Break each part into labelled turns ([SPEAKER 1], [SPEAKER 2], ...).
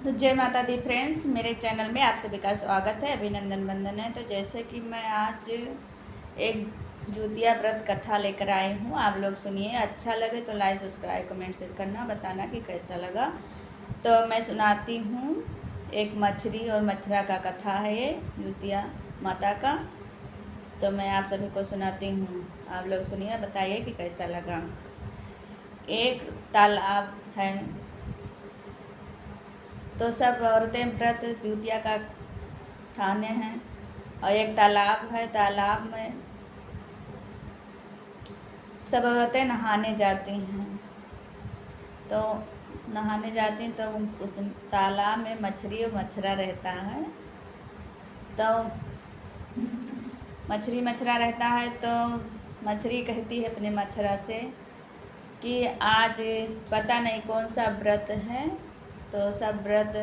[SPEAKER 1] तो जय माता दी फ्रेंड्स, मेरे चैनल में आप सभी का स्वागत है, अभिनंदन वंदन है। तो जैसे कि मैं आज एक जुतिया व्रत कथा लेकर आई हूँ, आप लोग सुनिए। अच्छा लगे तो लाइक सब्सक्राइब कमेंट शेयर करना, बताना कि कैसा लगा। तो मैं सुनाती हूँ। एक मछली और मछरा का कथा है ये, जुतिया माता का। तो मैं आप सभी को सुनाती हूँ, आप लोग सुनिए, बताइए कि कैसा लगा। एक तालाब है, तो सब औरतें व्रत जुतिया का ठाने हैं। और एक तालाब है, तालाब में सब औरतें नहाने जाती हैं। तो नहाने जाती हैं तो उस तालाब में मछली और मछरा रहता है। तो मछली मछरा रहता है, तो मछली कहती है अपने मछरा से कि आज पता नहीं कौन सा व्रत है। तो सब व्रत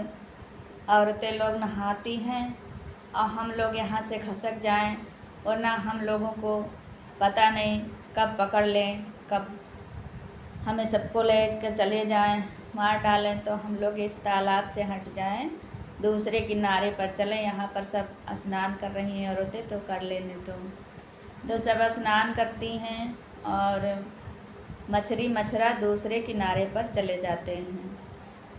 [SPEAKER 1] औरतें लोग नहाती हैं और हम लोग यहाँ से खसक जाएं, वरना हम लोगों को पता नहीं कब पकड़ लें, कब हमें सबको ले कर चले जाएं, मार डालें। तो हम लोग इस तालाब से हट जाएं, दूसरे किनारे पर चलें। यहाँ पर सब स्नान कर रही हैं औरतें, तो कर लेने तो सब स्नान करती हैं और मछली मछरा दूसरे किनारे पर चले जाते हैं।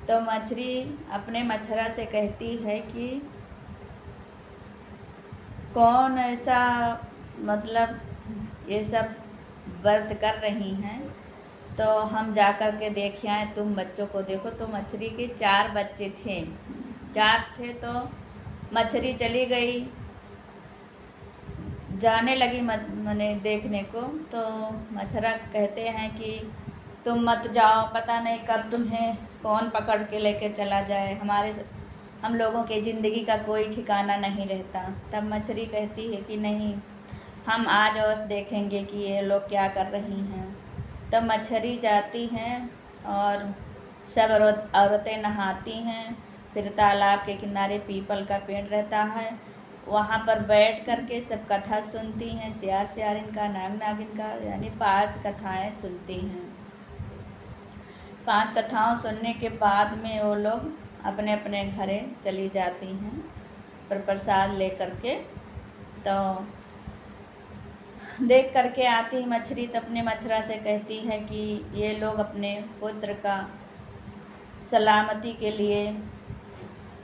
[SPEAKER 1] तो मछली अपने मछरा से कहती है कि कौन ऐसा, मतलब ये सब व्रत कर रही हैं, तो हम जा कर के देख आए, तुम बच्चों को देखो। तो मछली के 4 बच्चे थे, 4 थे। तो मछली चली गई, जाने लगी मने देखने को। तो मछरा कहते हैं कि तुम मत जाओ, पता नहीं कब तुम्हें कौन पकड़ के लेकर चला जाए, हम लोगों के ज़िंदगी का कोई ठिकाना नहीं रहता। तब मछली कहती है कि नहीं, हम आज और देखेंगे कि ये लोग क्या कर रही हैं। तब मछली जाती हैं और सब औरतें नहाती हैं। फिर तालाब के किनारे पीपल का पेड़ रहता है, वहाँ पर बैठ कर के सब कथा सुनती हैं। सियार सियारिन का, नाग नागिन का, यानी 5 कथाएँ सुनती हैं। 5 कथाओं सुनने के बाद में वो लोग अपने अपने घरे चली जाती हैं पर प्रसाद ले कर के। तो देख करके आती मछली तो अपने मछरा से कहती है कि ये लोग अपने पुत्र का सलामती के लिए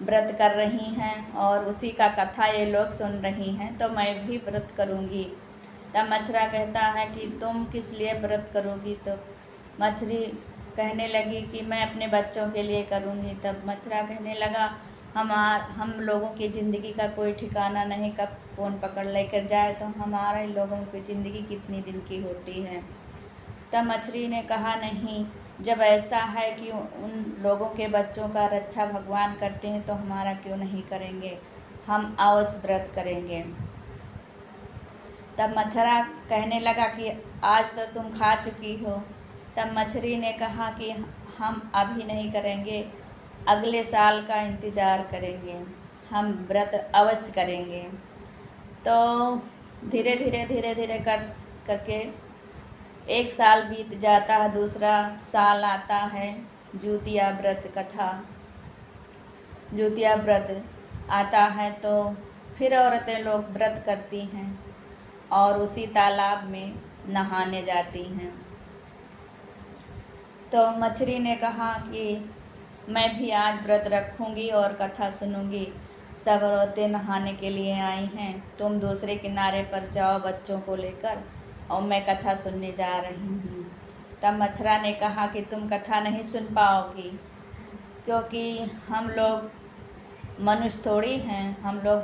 [SPEAKER 1] व्रत कर रही हैं और उसी का कथा ये लोग सुन रही हैं, तो मैं भी व्रत करूँगी। तब मछरा कहता है कि तुम किस लिए व्रत करोगी। तो मछली कहने लगी कि मैं अपने बच्चों के लिए करूँगी। तब मछरा कहने लगा, हम लोगों की ज़िंदगी का कोई ठिकाना नहीं, कब कौन पकड़ लेकर जाए। तो हमारे लोगों की ज़िंदगी कितनी दिन की होती है। तब मछली ने कहा, नहीं, जब ऐसा है कि उन लोगों के बच्चों का रक्षा भगवान करते हैं, तो हमारा क्यों नहीं करेंगे, हम अवश्य व्रत करेंगे। तब मछरा कहने लगा कि आज तो तुम खा चुकी हो। तब मछली ने कहा कि हम अभी नहीं करेंगे, अगले साल का इंतज़ार करेंगे, हम व्रत अवश्य करेंगे। तो धीरे धीरे करके 1 साल बीत जाता है, दूसरा साल आता है। जुतिया व्रत कथा, जुतिया व्रत आता है, तो फिर औरतें लोग व्रत करती हैं और उसी तालाब में नहाने जाती हैं। तो मछली ने कहा कि मैं भी आज व्रत रखूँगी और कथा सुनूँगी। सब औरतें नहाने के लिए आई हैं, तुम दूसरे किनारे पर जाओ बच्चों को लेकर, और मैं कथा सुनने जा रही हूँ। तब मछरा ने कहा कि तुम कथा नहीं सुन पाओगी, क्योंकि हम लोग मनुष्य थोड़ी हैं, हम लोग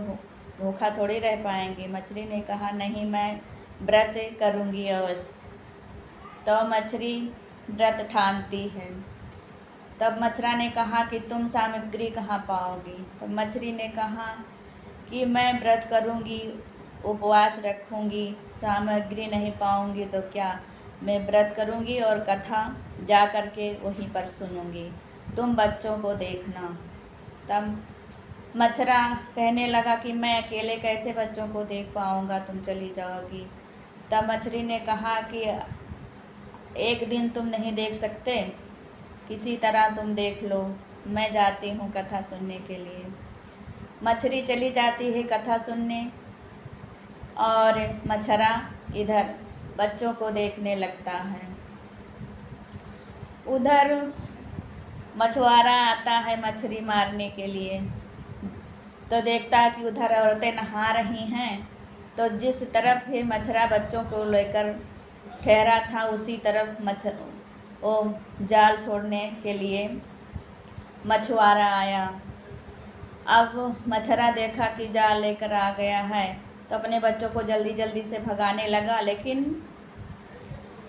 [SPEAKER 1] भूखा थोड़ी रह पाएंगे। मछली ने कहा, नहीं, मैं व्रत करूँगी अवश्य। तो मछली व्रत ठानती है। तब मछरा ने कहा कि तुम सामग्री कहाँ पाओगी। तब मछली ने कहा कि मैं व्रत करूँगी, उपवास रखूँगी, सामग्री नहीं पाऊँगी तो क्या, मैं व्रत करूँगी और कथा जा कर के वहीं पर सुनूँगी, तुम बच्चों को देखना। तब मछरा कहने लगा कि मैं अकेले कैसे बच्चों को देख पाऊँगा, तुम चली जाओगी। तब मछली ने कहा कि एक दिन तुम नहीं देख सकते, किसी तरह तुम देख लो, मैं जाती हूँ कथा सुनने के लिए। मछली चली जाती है कथा सुनने और मछरा इधर बच्चों को देखने लगता है। उधर मछुआरा आता है मछली मारने के लिए, तो देखता है कि उधर औरतें नहा रही हैं, तो जिस तरफ ये मछरा बच्चों को लेकर ठहरा था उसी तरफ वो जाल छोड़ने के लिए मछुआरा आया। अब मछरा देखा कि जाल लेकर आ गया है, तो अपने बच्चों को जल्दी जल्दी से भगाने लगा, लेकिन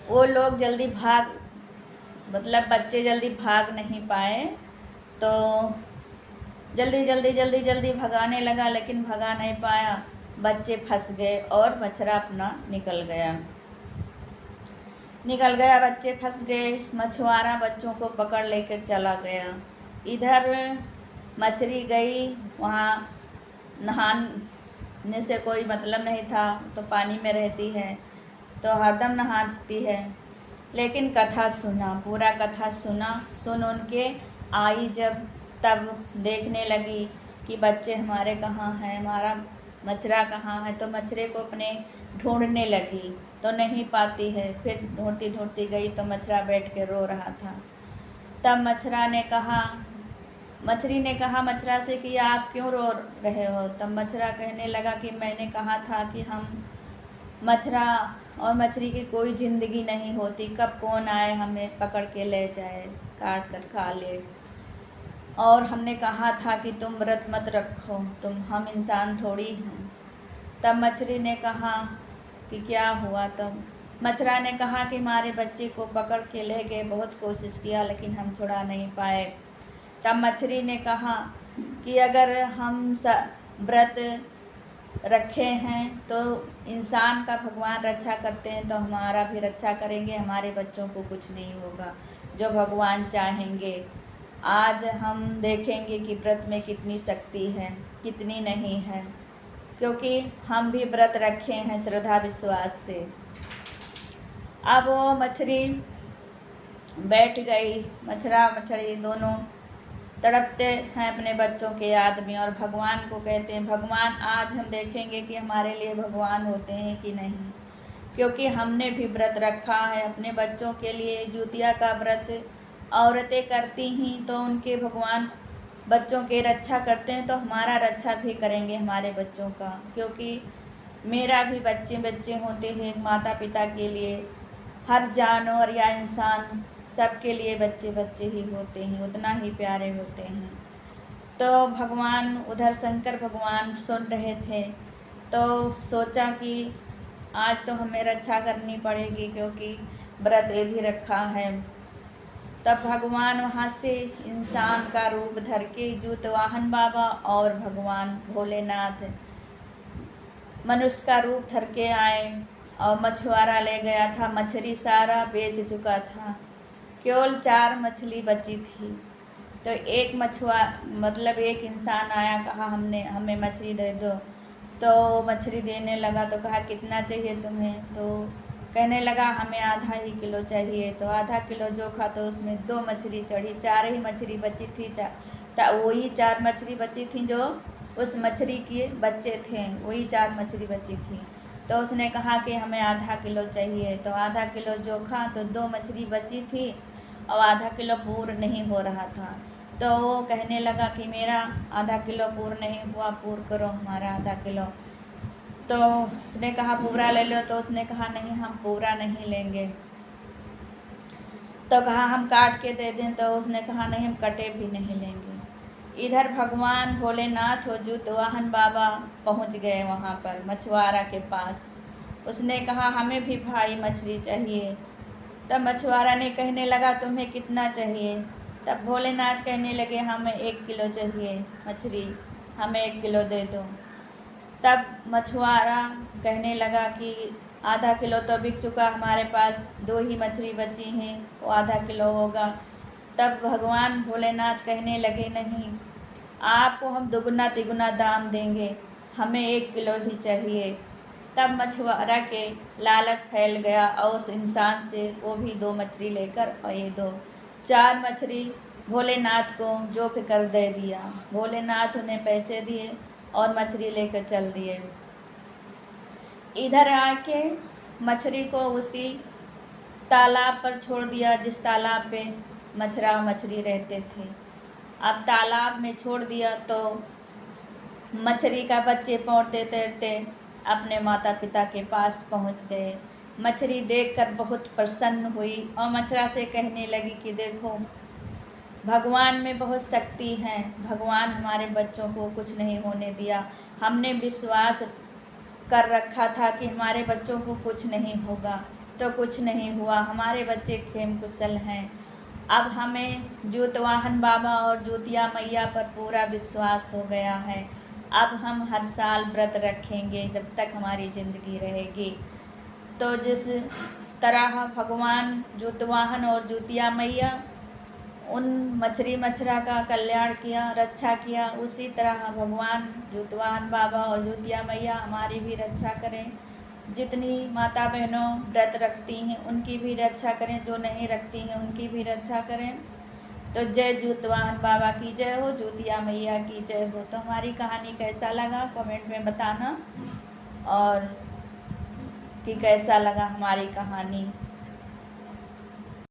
[SPEAKER 1] वो लोग बच्चे जल्दी भाग नहीं पाए, तो जल्दी भगाने लगा, लेकिन भगा नहीं पाया। बच्चे फंस गए और मछरा अपना निकल गया, बच्चे फंस गए। मछुआरा बच्चों को पकड़ लेकर चला गया। इधर मछली गई, वहाँ नहाने से कोई मतलब नहीं था, तो पानी में रहती है तो हरदम नहाती है। लेकिन कथा सुना, पूरा कथा सुन उनके आई जब, तब देखने लगी कि बच्चे हमारे कहाँ हैं, हमारा मछरा कहाँ है, तो मछरे को अपने ढूंढने लगी, तो नहीं पाती है। फिर ढूंढती गई तो मछरा बैठ के रो रहा था। तब मछली ने कहा मछरा से कि आप क्यों रो रहे हो? तब मछरा कहने लगा कि मैंने कहा था कि हम मछरा और मछली की कोई ज़िंदगी नहीं होती, कब कौन आए हमें पकड़ के ले जाए, काट कर खा ले। और हमने कहा था कि तुम व्रत मत रखो, हम इंसान थोड़ी हैं। तब मछली ने कहा कि क्या हुआ? तब मछरा ने कहा कि हमारे बच्चे को पकड़ के ले गए, बहुत कोशिश किया लेकिन हम छुड़ा नहीं पाए। तब मछली ने कहा कि अगर हम व्रत रखे हैं तो इंसान का भगवान रक्षा करते हैं, तो हमारा भी रक्षा करेंगे, हमारे बच्चों को कुछ नहीं होगा, जो भगवान चाहेंगे। आज हम देखेंगे कि व्रत में कितनी शक्ति है, कितनी नहीं है, क्योंकि हम भी व्रत रखे हैं श्रद्धा विश्वास से। अब वो मछली बैठ गई, मछरा मछली दोनों तड़पते हैं अपने बच्चों के याद में और भगवान को कहते हैं, भगवान आज हम देखेंगे कि हमारे लिए भगवान होते हैं कि नहीं, क्योंकि हमने भी व्रत रखा है अपने बच्चों के लिए। जुतिया का व्रत औरतें करती ही तो उनके भगवान बच्चों के रक्षा करते हैं, तो हमारा रक्षा भी करेंगे हमारे बच्चों का, क्योंकि मेरा भी बच्चे होते हैं। माता पिता के लिए हर जानवर या इंसान सबके लिए बच्चे ही होते हैं, उतना ही प्यारे होते हैं। तो भगवान उधर शंकर भगवान सुन रहे थे, तो सोचा कि आज तो हमें रक्षा करनी पड़ेगी, क्योंकि व्रत ये भी रखा है। तब भगवान वहाँ से इंसान का रूप धर के जूतवाहन बाबा और भगवान भोलेनाथ मनुष्य का रूप धर के आए और मछुआरा ले गया था। मछली सारा बेच चुका था, केवल 4 मछली बची थी। तो एक इंसान आया, कहा हमें मछली दे दो। तो मछली देने लगा, तो कहा कितना चाहिए तुम्हें? तो कहने लगा हमें आधा ही किलो चाहिए। तो आधा किलो जोखा तो उसमें 2 मछली चढ़ी, 4 ही मछली बची थी। वही 4 मछली बची थी जो उस मछली के बच्चे थे, वही 4 मछली बची थी। तो उसने कहा कि हमें आधा किलो चाहिए। तो आधा किलो जोखा, तो 2 मछली बची थी और आधा किलो पूर्ण नहीं हो रहा था। तो वो कहने लगा कि मेरा आधा किलो पूर्ण नहीं हुआ, पूर्ण करो हमारा आधा किलो। तो उसने कहा पूरा ले लो। तो उसने कहा नहीं, हम पूरा नहीं लेंगे। तो कहा हम काट के दे दें। तो उसने कहा नहीं, हम कटे भी नहीं लेंगे। इधर भगवान भोलेनाथ और जूतवाहन बाबा पहुंच गए वहाँ पर मछुआरा के पास। उसने कहा हमें भी भाई मछली चाहिए। तब मछुआरा ने कहने लगा तुम्हें कितना चाहिए? तब भोलेनाथ कहने लगे हमें 1 किलो चाहिए मछली, हमें 1 किलो दे दो। तब मछुआरा कहने लगा कि आधा किलो तो बिक चुका, हमारे पास 2 ही मछली बची हैं, वो आधा किलो होगा। तब भगवान भोलेनाथ कहने लगे नहीं, आपको हम दुगना तिगुना दाम देंगे, हमें 1 किलो ही चाहिए। तब मछुआरा के लालच फैल गया और उस इंसान से वो भी 2 मछली लेकर और ये 4 मछली भोलेनाथ को जो फिक्र दे दिया। भोलेनाथ उन्हें पैसे दिए और मछली लेकर चल दिए। इधर आके मछली को उसी तालाब पर छोड़ दिया जिस तालाब पे मछरा मछली रहते थे। अब तालाब में छोड़ दिया तो मछली का बच्चे पौंधते तैरते अपने माता पिता के पास पहुंच गए। मछली देखकर बहुत प्रसन्न हुई और मछरा से कहने लगी कि देखो, भगवान में बहुत शक्ति है। भगवान हमारे बच्चों को कुछ नहीं होने दिया। हमने विश्वास कर रखा था कि हमारे बच्चों को कुछ नहीं होगा, तो कुछ नहीं हुआ। हमारे बच्चे खेम कुशल हैं। अब हमें ज्योतिवाहन बाबा और ज्योतिया मैया पर पूरा विश्वास हो गया है। अब हम हर साल व्रत रखेंगे जब तक हमारी ज़िंदगी रहेगी। तो जिस तरह भगवान ज्योतिवाहन और ज्योतिया मैया उन मछली मछरा का कल्याण किया, रक्षा किया, उसी तरह भगवान ज्योतिवाहन बाबा और ज्योतिया मैया हमारी भी रक्षा करें। जितनी माता बहनों व्रत रखती हैं उनकी भी रक्षा करें, जो नहीं रखती हैं उनकी भी रक्षा करें। तो जय ज्योतिवाहन बाबा की जय हो, ज्योतिया मैया की जय हो। तो हमारी कहानी कैसा लगा कमेंट में बताना, और कि कैसा लगा हमारी कहानी।